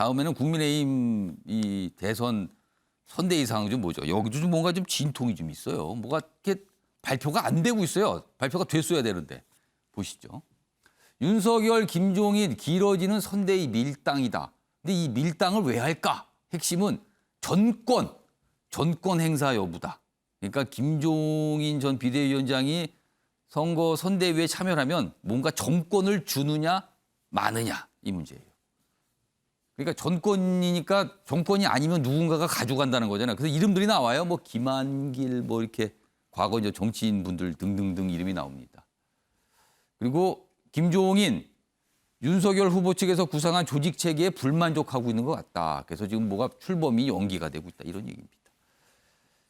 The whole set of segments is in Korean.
다음에는 국민의힘 이 대선 선대위 상황 좀 보죠. 여기도 좀 뭔가 좀 진통이 좀 있어요. 뭐가 이렇게 발표가 안 되고 있어요. 발표가 됐어야 되는데. 보시죠. 윤석열, 김종인 길어지는 선대위 밀당이다. 근데 이 밀당을 왜 할까? 핵심은 전권 행사 여부다. 그러니까 김종인 전 비대위원장이 선거 선대위에 참여하면 뭔가 정권을 주느냐 마느냐 이 문제예요. 그러니까 전권이니까 정권이 아니면 누군가가 가져간다는 거잖아요. 그래서 이름들이 나와요. 뭐 김한길 뭐 이렇게 과거 이제 정치인 분들 등등등 이름이 나옵니다. 그리고 김종인, 윤석열 후보 측에서 구상한 조직 체계에 불만족하고 있는 것 같다. 그래서 지금 뭐가 출범이 연기가 되고 있다. 이런 얘기입니다.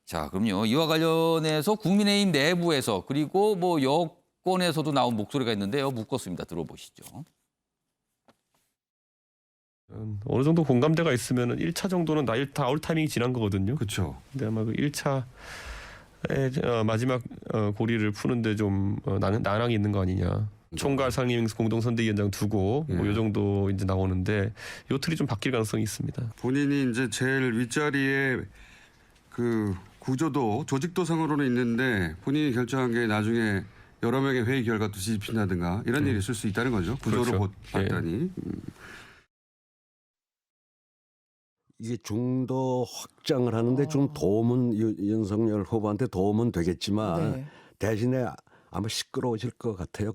자, 그럼요. 이와 관련해서 국민의힘 내부에서 그리고 뭐 여권에서도 나온 목소리가 있는데요. 묶었습니다. 들어보시죠. 어느 정도 공감대가 있으면 1차 정도는 나올 타이밍이 지난 거거든요. 그렇죠. 근데 아마 그 1차의 마지막 고리를 푸는데 좀 난항이 있는 거 아니냐. 총괄 상임 공동선대위원장 두고 뭐 요 정도 이제 나오는데 요 틀이 좀 바뀔 가능성이 있습니다. 본인이 이제 제일 윗자리에 그 구조도 조직도 상으로는 있는데 본인이 결정한 게 나중에 여러 명의 회의 결과도 뒤집힌다든가 이런 일이 있을 수 있다는 거죠. 구조를 그렇죠. 봤더니. 이게 중도 확장을 하는데 좀 도움은 윤석열 후보한테 도움은 되겠지만 네. 대신에 아마 시끄러워질 것 같아요.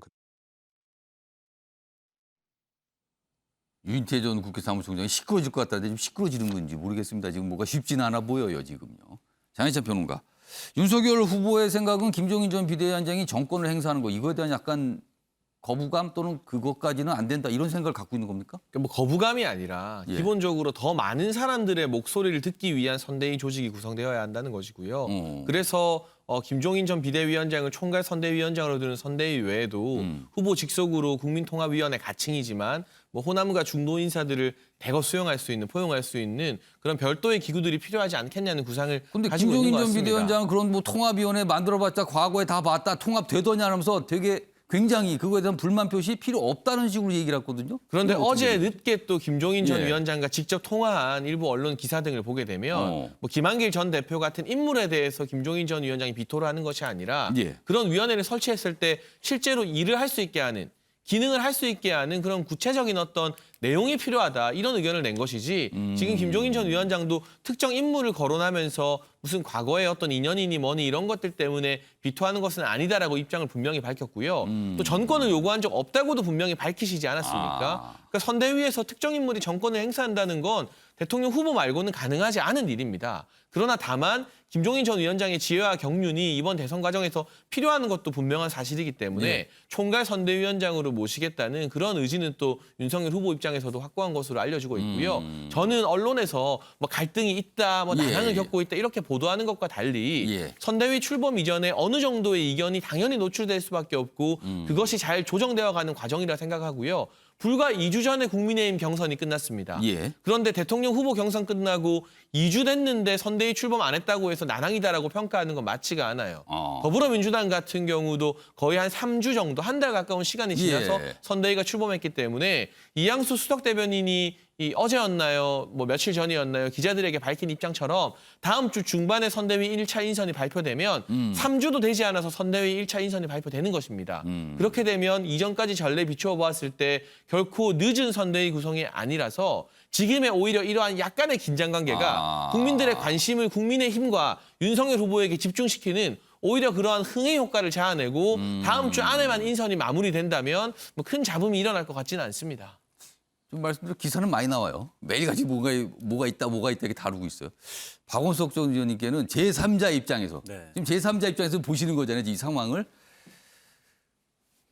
윤태 전 국회 사무총장이 시끄러질 것 같다는데 지금 시끄러지는 건지 모르겠습니다. 지금 뭐가 쉽지는 않아 보여요, 지금요. 장혜찬 평론가. 윤석열 후보의 생각은 김종인 전 비대위원장이 정권을 행사하는 거 이거에 대한 약간 거부감 또는 그것까지는 안 된다 이런 생각을 갖고 있는 겁니까? 뭐 거부감이 아니라 예. 기본적으로 더 많은 사람들의 목소리를 듣기 위한 선대위 조직이 구성되어야 한다는 것이고요. 그래서 김종인 전 비대위원장을 총괄 선대위원장으로 두는 선대위 외에도 후보 직속으로 국민통합위원회 가칭이지만 뭐 호남과 중도 인사들을 대거 수용할 수 있는 포용할 수 있는 그런 별도의 기구들이 필요하지 않겠냐는 구상을 근데 가지고 있는 김종인 것 전 같습니다. 비대위원장은 그런 뭐 통합위원회 만들어봤자 과거에 다 봤다 통합되더냐 하면서 되게 굉장히 그거에 대한 불만 표시 필요 없다는 식으로 얘기를 했거든요. 그런데 이거 어떻게 어제 돼요? 늦게 또 김종인 전 예. 위원장과 직접 통화한 일부 언론 기사 등을 보게 되면 뭐 김한길 전 대표 같은 인물에 대해서 김종인 전 위원장이 비토를 하는 것이 아니라 예. 그런 위원회를 설치했을 때 실제로 일을 할 수 있게 하는 기능을 할 수 있게 하는 그런 구체적인 어떤 내용이 필요하다 이런 의견을 낸 것이지 지금 김종인 전 위원장도 특정 인물을 거론하면서 무슨 과거의 어떤 인연이니 뭐니 이런 것들 때문에 비토하는 것은 아니다라고 입장을 분명히 밝혔고요. 또 전권을 요구한 적 없다고도 분명히 밝히시지 않았습니까? 그러니까 선대위에서 특정 인물이 정권을 행사한다는 건 대통령 후보 말고는 가능하지 않은 일입니다. 그러나 다만 김종인 전 위원장의 지혜와 경륜이 이번 대선 과정에서 필요한 것도 분명한 사실이기 때문에 예. 총괄 선대위원장으로 모시겠다는 그런 의지는 또 윤석열 후보 입장에서도 확고한 것으로 알려지고 있고요. 저는 언론에서 뭐 갈등이 있다, 뭐 난항을 예. 겪고 있다 이렇게 보도하는 것과 달리 예. 선대위 출범 이전에 어느 정도의 이견이 당연히 노출될 수밖에 없고 그것이 잘 조정되어 가는 과정이라 생각하고요. 불과 2주 전에 국민의힘 경선이 끝났습니다. 예. 그런데 대통령 후보 경선 끝나고 2주 됐는데 선대위 출범 안 했다고 해서 난항이다라고 평가하는 건 맞지가 않아요. 더불어민주당 같은 경우도 거의 한 3주 정도, 한 달 가까운 시간이 지나서 예. 선대위가 출범했기 때문에 이양수 수석 대변인이 어제였나요? 뭐 며칠 전이었나요? 기자들에게 밝힌 입장처럼 다음 주 중반에 선대위 1차 인선이 발표되면 3주도 되지 않아서 선대위 1차 인선이 발표되는 것입니다. 그렇게 되면 이전까지 전례 비추어 보았을 때 결코 늦은 선대위 구성이 아니라서 지금의 오히려 이러한 약간의 긴장 관계가 국민들의 관심을 국민의힘과 윤석열 후보에게 집중시키는 오히려 그러한 흥행 효과를 자아내고 다음 주 안에만 인선이 마무리된다면 뭐 큰 잡음이 일어날 것 같지는 않습니다. 좀 말씀드린 기사는 많이 나와요. 매일같이 뭐가 있다 이렇게 다루고 있어요. 박원석 전 의원님께는 제3자 입장에서 지금 제3자 입장에서 보시는 거잖아요. 이 상황을.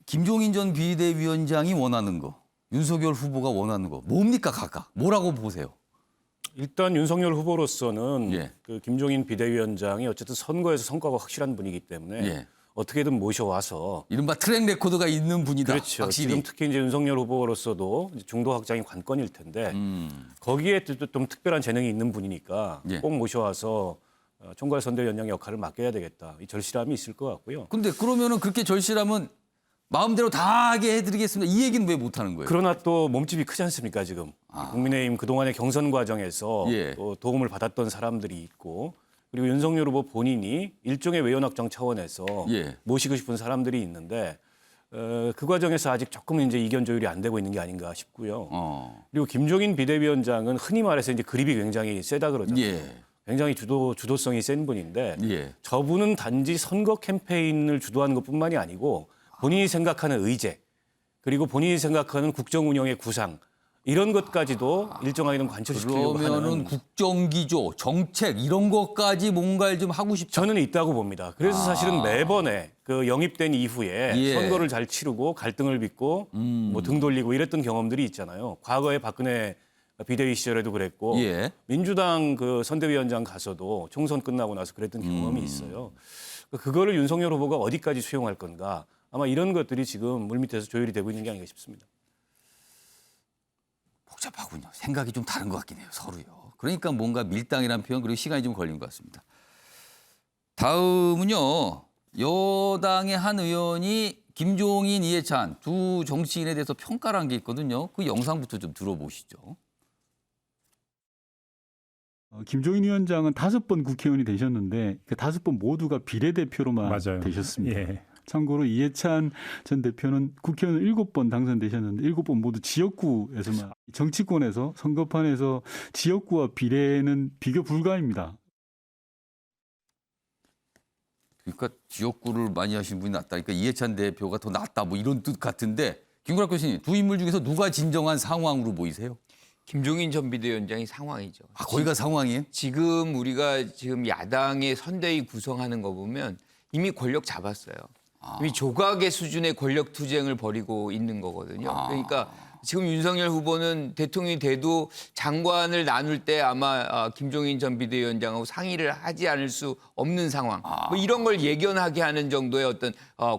김종인 전 비대위원장이 원하는 거, 윤석열 후보가 원하는 거 뭡니까 각각? 뭐라고 보세요? 일단 윤석열 후보로서는 예. 그 김종인 비대위원장이 어쨌든 선거에서 성과가 확실한 분이기 때문에 예. 어떻게든 모셔와서 이른바 트랙 레코드가 있는 분이다. 그렇죠. 확실히. 지금 특히 이제 윤석열 후보로서도 이제 중도 확장이 관건일 텐데 거기에 또 좀 특별한 재능이 있는 분이니까 예. 꼭 모셔와서 총괄 선대위원장의 역할을 맡겨야 되겠다. 이 절실함이 있을 것 같고요. 근데 그러면은 그렇게 절실하면 마음대로 다 하게 해드리겠습니다. 이 얘기는 왜 못하는 거예요? 그러나 또 몸집이 크지 않습니까 지금? 국민의힘 그동안의 경선 과정에서 예. 또 도움을 받았던 사람들이 있고 그리고 윤석열 후보 본인이 일종의 외연 확장 차원에서 예. 모시고 싶은 사람들이 있는데 그 과정에서 아직 조금 이제 이견 조율이 안 되고 있는 게 아닌가 싶고요. 그리고 김종인 비대위원장은 흔히 말해서 이제 그립이 굉장히 세다 그러잖아요. 예. 굉장히 주도성이 센 분인데 예. 저분은 단지 선거 캠페인을 주도하는 것뿐만이 아니고 본인이 생각하는 의제 그리고 본인이 생각하는 국정 운영의 구상 이런 것까지도 일정하게 좀 관철시키려고 그러면은 하는 국정기조, 정책 이런 것까지 뭔가를 좀 하고 싶다. 저는 있다고 봅니다. 그래서 사실은 매번에 그 영입된 이후에 예. 선거를 잘 치르고 갈등을 빚고 뭐 등 돌리고 이랬던 경험들이 있잖아요. 과거에 박근혜 비대위 시절에도 그랬고 예. 민주당 그 선대위원장 가서도 총선 끝나고 나서 그랬던 경험이 있어요. 그거를 윤석열 후보가 어디까지 수용할 건가 아마 이런 것들이 지금 물밑에서 조율이 되고 있는 게 아닌가 싶습니다. 복잡하군요. 생각이 좀 다른 것 같긴 해요. 서로요. 그러니까 뭔가 밀당이라는 표현 그리고 시간이 좀 걸린 것 같습니다. 다음은요. 여당의 한 의원이 김종인, 이해찬 두 정치인에 대해서 평가를 한 게 있거든요. 그 영상부터 좀 들어보시죠. 김종인 위원장은 5번 국회의원이 되셨는데 그 5번 모두가 비례대표로만 맞아요. 되셨습니다. 예. 참고로 이해찬 전 대표는 국회의원 7번 당선되셨는데 7번 모두 지역구에서만 정치권에서 선거판에서 지역구와 비례는 비교 불가입니다. 그러니까 지역구를 많이 하신 분이 낫다. 그러니까 이해찬 대표가 더 낫다. 뭐 이런 뜻 같은데 김구락 교수님 두 인물 중에서 누가 진정한 상황으로 보이세요? 김종인 전 비대위원장이 상황이죠. 아, 거기가 상황이에요? 지금 우리가 지금 야당의 선대위 구성하는 거 보면 이미 권력 잡았어요. 이미 조각의 수준의 권력 투쟁을 벌이고 있는 거거든요. 그러니까 지금 윤석열 후보는 대통령이 돼도 장관을 나눌 때 아마 김종인 전 비대위원장하고 상의를 하지 않을 수 없는 상황. 뭐 이런 걸 예견하게 하는 정도의 어떤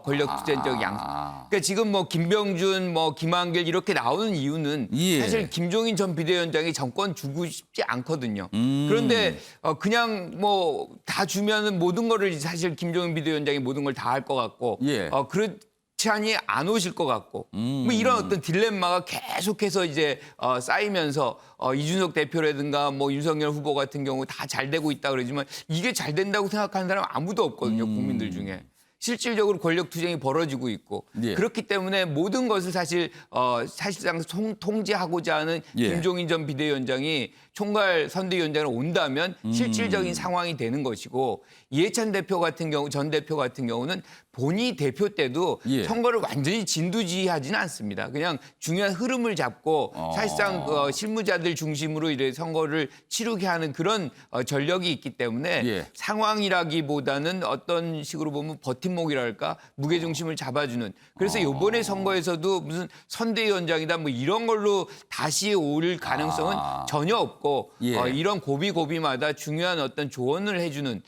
권력 투쟁적 양상. 그러니까 지금 뭐 김병준, 뭐 김한길 이렇게 나오는 이유는 예. 사실 김종인 전 비대위원장이 정권 주고 싶지 않거든요. 그런데 그냥 뭐 다 주면은 모든 거를 사실 김종인 비대위원장이 모든 걸 다 할 것 같고 예. 그렇지 않니 안 오실 것 같고 뭐 이런 어떤 딜레마가 계속해서 이제 쌓이면서 이준석 대표라든가 뭐 윤석열 후보 같은 경우 다 잘 되고 있다 그러지만 이게 잘 된다고 생각하는 사람 아무도 없거든요. 국민들 중에. 실질적으로 권력 투쟁이 벌어지고 있고 예. 그렇기 때문에 모든 것을 사실상 통제하고자 하는 예. 김종인 전 비대위원장이 총괄 선대위원장으로 온다면 실질적인 상황이 되는 것이고 이해찬 대표 같은 경우 전 대표 같은 경우는 본인이 대표 때도 예. 선거를 완전히 진두지휘하지는 않습니다. 그냥 중요한 흐름을 잡고 사실상 실무자들 중심으로 이래 선거를 치르게 하는 그런 전력이 있기 때문에 예. 상황이라기보다는 어떤 식으로 보면 버팀목이랄까 무게중심을 잡아주는 그래서 이번에 선거에서도 무슨 선대위원장이다 뭐 이런 걸로 다시 올 가능성은 전혀 없고 예. 이런 고비고비마다 중요한 어떤 조언을 해주는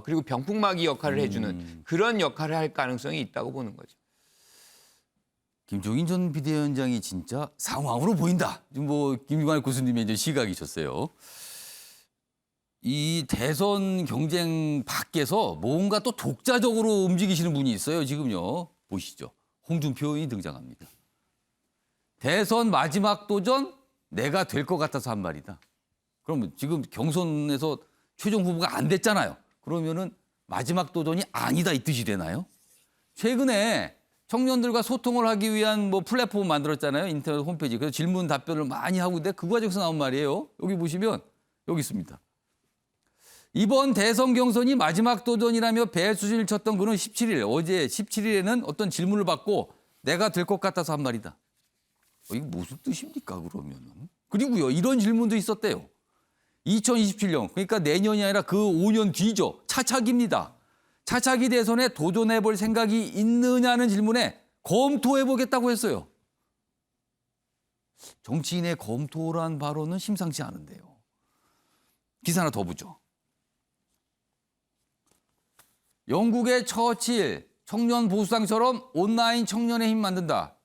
그리고 병풍막이 역할을 해주는 그런 역할을 할 가능성이 있다고 보는 거죠. 김종인 전 비대위원장이 진짜 상황으로 보인다. 지금 뭐 김관일 교수님의 이제 시각이셨어요. 이 대선 경쟁 밖에서 뭔가 또 독자적으로 움직이시는 분이 있어요. 지금요. 보시죠. 홍준표 의원이 등장합니다. 대선 마지막 도전 내가 될 것 같아서 한 말이다. 그러면 지금 경선에서 최종 후보가 안 됐잖아요. 그러면은 마지막 도전이 아니다 이 뜻이 되나요? 최근에 청년들과 소통을 하기 위한 뭐 플랫폼 만들었잖아요. 인터넷 홈페이지. 그래서 질문 답변을 많이 하고 있는데 그 과정에서 나온 말이에요. 여기 보시면 여기 있습니다. 이번 대선 경선이 마지막 도전이라며 배수진을 쳤던 그는 17일 어제 17일에는 어떤 질문을 받고 내가 될 것 같아서 한 말이다. 이게 무슨 뜻입니까 그러면은? 그리고요 이런 질문도 있었대요. 2027년 그러니까 내년이 아니라 그 5년 뒤죠. 차차기입니다. 차차기 대선에 도전해볼 생각이 있느냐는 질문에 검토해보겠다고 했어요. 정치인의 검토란 발언은 심상치 않은데요. 기사 하나 더 보죠. 영국의 처칠 청년 보수당처럼 온라인 청년의 힘 만든다.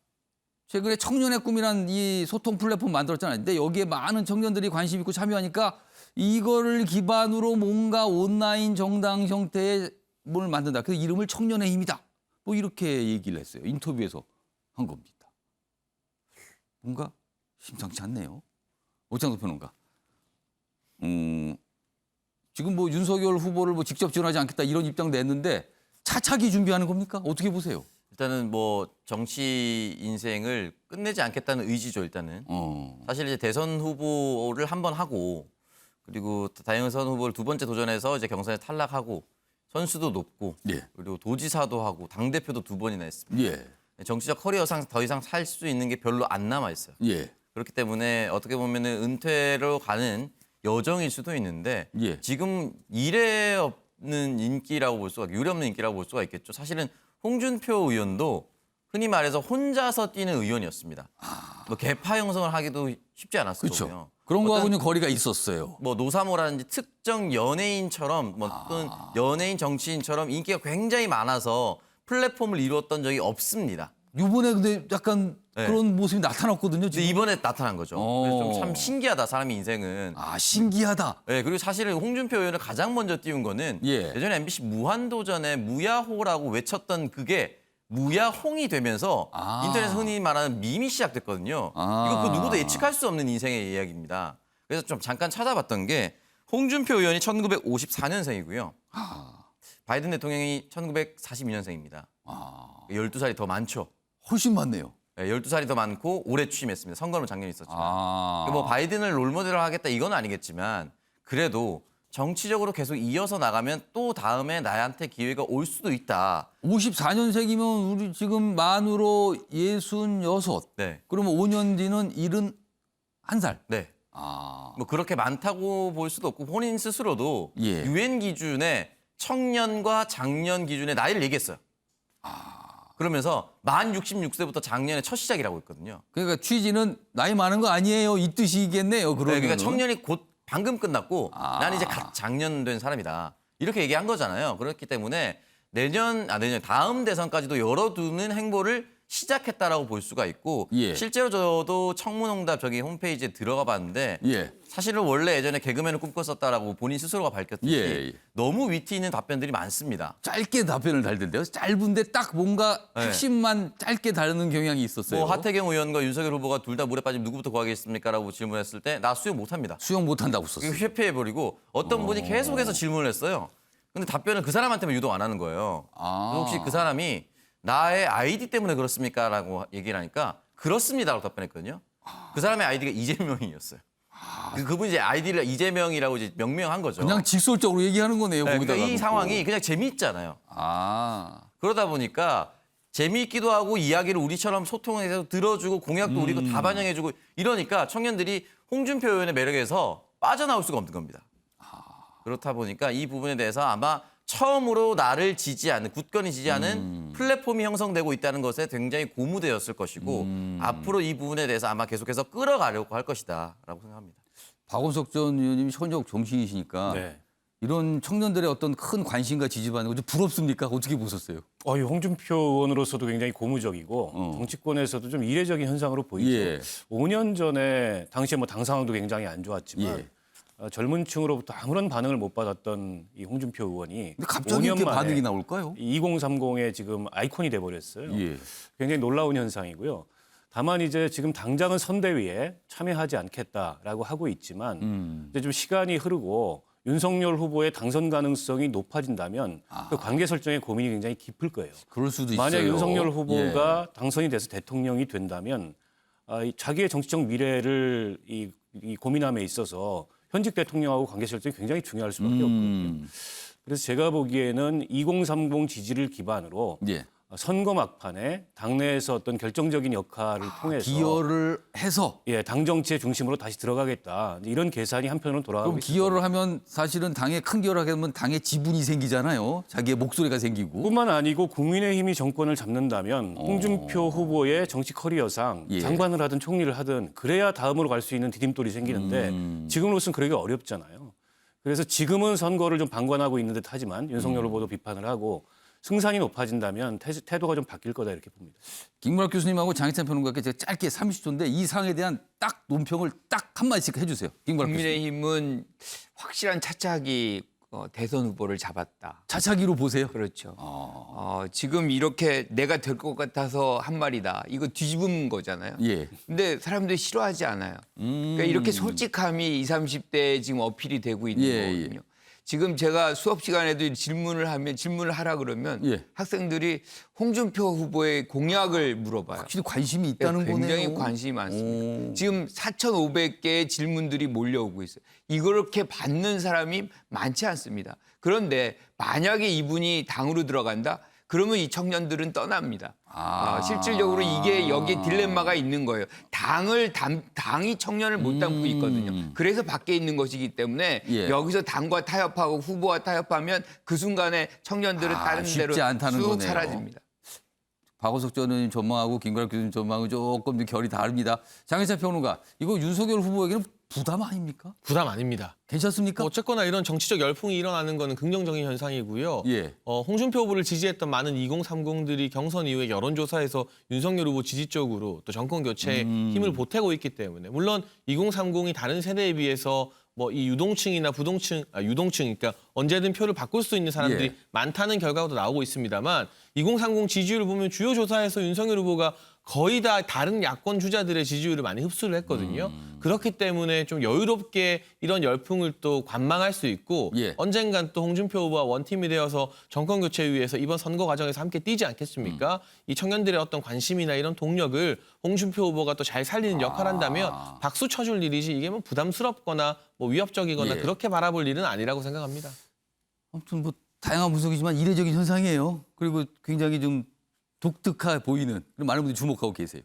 최근에 청년의 꿈이란 이 소통 플랫폼 만들었잖아요. 근데 여기에 많은 청년들이 관심 있고 참여하니까 이거를 기반으로 뭔가 온라인 정당 형태의 뭘 만든다. 그 이름을 청년의 힘이다. 뭐 이렇게 얘기를 했어요. 인터뷰에서 한 겁니다. 뭔가 심상치 않네요. 오창석 평론가. 지금 뭐 윤석열 후보를 뭐 직접 지원하지 않겠다 이런 입장 냈는데 차차기 준비하는 겁니까? 어떻게 보세요? 일단은 뭐 정치 인생을 끝내지 않겠다는 의지죠. 일단은 사실 이제 대선 후보를 한 번 하고 그리고 다영선 후보를 두 번째 도전해서 이제 경선에 탈락하고 선수도 높고 예. 그리고 도지사도 하고 당 대표도 두 번이나 했습니다. 예. 정치적 커리어상 더 이상 살 수 있는 게 별로 안 남아 있어요. 예. 그렇기 때문에 어떻게 보면은 은퇴로 가는 여정일 수도 있는데 예. 지금 이례 없는 인기라고 볼 수가 유례 없는 인기라고 볼 수가 있겠죠. 사실은 홍준표 의원도 흔히 말해서 혼자서 뛰는 의원이었습니다. 뭐 개파 형성을 하기도 쉽지 않았을 그렇죠. 거고요. 그런 어떤 거하고는 거리가 있었어요. 뭐 노사모라든지 특정 연예인처럼 뭐 또는 연예인 정치인처럼 인기가 굉장히 많아서 플랫폼을 이루었던 적이 없습니다. 이번에 근데 약간 네. 그런 모습이 나타났거든요. 근데 지금. 이번에 나타난 거죠. 그래서 좀 참 신기하다 사람의 인생은. 아 신기하다. 네, 그리고 사실은 홍준표 의원을 가장 먼저 띄운 거는 예. 예전에 MBC 무한도전에 무야호라고 외쳤던 그게 무야홍이 되면서 인터넷에서 흔히 말하는 밈이 시작됐거든요. 이거 그 누구도 예측할 수 없는 인생의 이야기입니다. 그래서 좀 잠깐 찾아봤던 게 홍준표 의원이 1954년생이고요. 바이든 대통령이 1942년생입니다. 12살이 더 많죠. 훨씬 많네요. 네, 12살이 더 많고 올해 취임했습니다. 선거는 작년에 있었지만. 아. 뭐 바이든을 롤모델로 하겠다 이건 아니겠지만 그래도 정치적으로 계속 이어서 나가면 또 다음에 나한테 기회가 올 수도 있다. 54년생이면 우리 지금 만으로 66. 네. 그러면 5년 뒤는 71살. 네. 아. 뭐 그렇게 많다고 볼 수도 없고 본인 스스로도 예. 유엔 기준에 청년과 장년 기준의 나이를 얘기했어요. 그러면서 만 66세부터 작년에 첫 시작이라고 했거든요. 그러니까 취지는 나이 많은 거 아니에요. 이 뜻이겠네요. 네, 그러면. 그러니까 청년이 곧 방금 끝났고 아. 나는 이제 갓 장년 된 사람이다. 이렇게 얘기한 거잖아요. 그렇기 때문에 내년 다음 대선까지도 열어두는 행보를 시작했다라고 볼 수가 있고 예. 실제로 저도 청문응답 저기 홈페이지에 들어가 봤는데 예. 사실은 원래 예전에 개그맨을 꿈꿨었다라고 본인 스스로가 밝혔듯이 예. 너무 위트 있는 답변들이 많습니다. 짧게 답변을 달던데요. 짧은데 딱 뭔가 네. 핵심만 짧게 다루는 경향이 있었어요. 뭐 하태경 의원과 윤석열 후보가 둘 다 물에 빠지면 누구부터 구하겠습니까라고 질문했을 때 나 수용 못합니다. 수용 못한다고 이거 썼어요. 회피해버리고 어떤 분이 계속해서 질문을 했어요. 근데 답변을 그 사람한테만 유독 안 하는 거예요. 아. 그래서 혹시 그 사람이 나의 아이디 때문에 그렇습니까? 라고 얘기를 하니까 그렇습니다라고 답변했거든요. 그 사람의 아이디가 이재명이었어요. 그분이 이제 아이디를 이재명이라고 이제 명명한 거죠. 그냥 직설적으로 얘기하는 거네요. 네, 거기다가 그러니까 이 놓고. 상황이 그냥 재미있잖아요. 아. 그러다 보니까 재미있기도 하고 이야기를 우리처럼 소통해서 들어주고 공약도 우리가 다 반영해주고 이러니까 청년들이 홍준표 의원의 매력에서 빠져나올 수가 없는 겁니다. 그렇다 보니까 이 부분에 대해서 아마 처음으로 나를 지지하는 굳건히 지지하는 플랫폼이 형성되고 있다는 것에 굉장히 고무되었을 것이고 앞으로 이 부분에 대해서 아마 계속해서 끌어가려고 할 것이다라고 생각합니다. 박원석 전 의원님이 현역 정치인이시니까 네. 이런 청년들의 어떤 큰 관심과 지지받는 거 좀 부럽습니까? 어떻게 보셨어요? 이 홍준표 의원으로서도 굉장히 고무적이고 정치권에서도 좀 이례적인 현상으로 보이죠. 예. 5년 전에 당시에 뭐 당 상황도 굉장히 안 좋았지만 예. 젊은 층으로부터 아무런 반응을 못 받았던 이 홍준표 의원이 근데 갑자기 5년 이렇게 만에 반응이 나올까요? 2030의 지금 아이콘이 돼버렸어요. 예. 굉장히 놀라운 현상이고요. 다만 이제 지금 당장은 선대위에 참여하지 않겠다라고 하고 있지만 이제 좀 시간이 흐르고 윤석열 후보의 당선 가능성이 높아진다면 그 관계 설정에 고민이 굉장히 깊을 거예요. 그럴 수도 만약 있어요. 윤석열 후보가 예. 당선이 돼서 대통령이 된다면 자기의 정치적 미래를 이 고민함에 있어서 현직 대통령하고 관계 설정이 굉장히 중요할 수밖에 없거든요. 그래서 제가 보기에는 2030 지지를 기반으로 예. 선거 막판에 당내에서 어떤 결정적인 역할을 통해서 기여를 해서 당 정치의 중심으로 다시 들어가겠다. 이런 계산이 한편으로 돌아가고 그럼 있습니다. 기여를 하면 사실은 당에 큰 기여를 하게 되면 당의 지분이 생기잖아요. 자기의 목소리가 생기고. 뿐만 아니고 국민의힘이 정권을 잡는다면 홍준표 후보의 정치 커리어상 예. 장관을 하든 총리를 하든 그래야 다음으로 갈 수 있는 디딤돌이 생기는데 지금으로서는 그러기 어렵잖아요. 그래서 지금은 선거를 좀 방관하고 있는 듯 하지만 윤석열 후보도 비판을 하고 승산이 높아진다면 태도가 좀 바뀔 거다 이렇게 봅니다. 김문학 교수님하고 장희찬 평론가께 제가 짧게 30초인데 이 사항에 대한 딱 논평을 딱 한마디씩 해주세요. 김문학 교수님. 국민의힘은 확실한 차차기 대선 후보를 잡았다. 차차기로 보세요. 그렇죠. 아. 지금 이렇게 내가 될 것 같아서 한 말이다. 이거 뒤집은 거잖아요. 예. 근데 사람들이 싫어하지 않아요. 그러니까 이렇게 솔직함이 20, 30대에 지금 어필이 되고 있는 예, 거거든요. 지금 제가 수업 시간에도 질문을 하라 그러면 예. 학생들이 홍준표 후보의 공약을 물어봐요. 확실히 관심이 있다는 거네요. 굉장히 관심이 많습니다. 지금 4,500개의 질문들이 몰려오고 있어요. 이렇게 받는 사람이 많지 않습니다. 그런데 만약에 이분이 당으로 들어간다? 그러면 이 청년들은 떠납니다. 실질적으로 이게 여기에 딜레마가 있는 거예요. 당이 청년을 못 담고 있거든요. 그래서 밖에 있는 것이기 때문에 예. 여기서 당과 타협하고 후보와 타협하면 그 순간에 청년들은 다른 쉽지 데로 않다는 쑥 거네요. 사라집니다. 박원석 전 의원님 전망하고 김관혁 교수님 전망은 조금 결이 다릅니다. 장혜찬 평론가, 이거 윤석열 후보에게는 부담 아닙니까? 부담 아닙니다. 괜찮습니까? 어쨌거나 이런 정치적 열풍이 일어나는 것은 긍정적인 현상이고요. 예. 홍준표 후보를 지지했던 많은 2030들이 경선 이후에 여론조사에서 윤석열 후보 지지 쪽으로 또 정권 교체에 힘을 보태고 있기 때문에 물론 2030이 다른 세대에 비해서 뭐 이 유동층이나 유동층, 그러니까 언제든 표를 바꿀 수 있는 사람들이 예. 많다는 결과도 나오고 있습니다만 2030 지지율을 보면 주요 조사에서 윤석열 후보가 거의 다 다른 야권 주자들의 지지율을 많이 흡수를 했거든요. 그렇기 때문에 좀 여유롭게 이런 열풍을 또 관망할 수 있고 예. 언젠간 또 홍준표 후보와 원팀이 되어서 정권 교체 위해서 이번 선거 과정에서 함께 뛰지 않겠습니까? 이 청년들의 어떤 관심이나 이런 동력을 홍준표 후보가 또 잘 살리는 역할을 한다면 박수 쳐줄 일이지 이게 뭐 부담스럽거나 뭐 위협적이거나 예. 그렇게 바라볼 일은 아니라고 생각합니다. 아무튼 뭐 다양한 분석이지만 이례적인 현상이에요. 그리고 굉장히 좀 독특해 보이는 그런 많은 분들이 주목하고 계세요.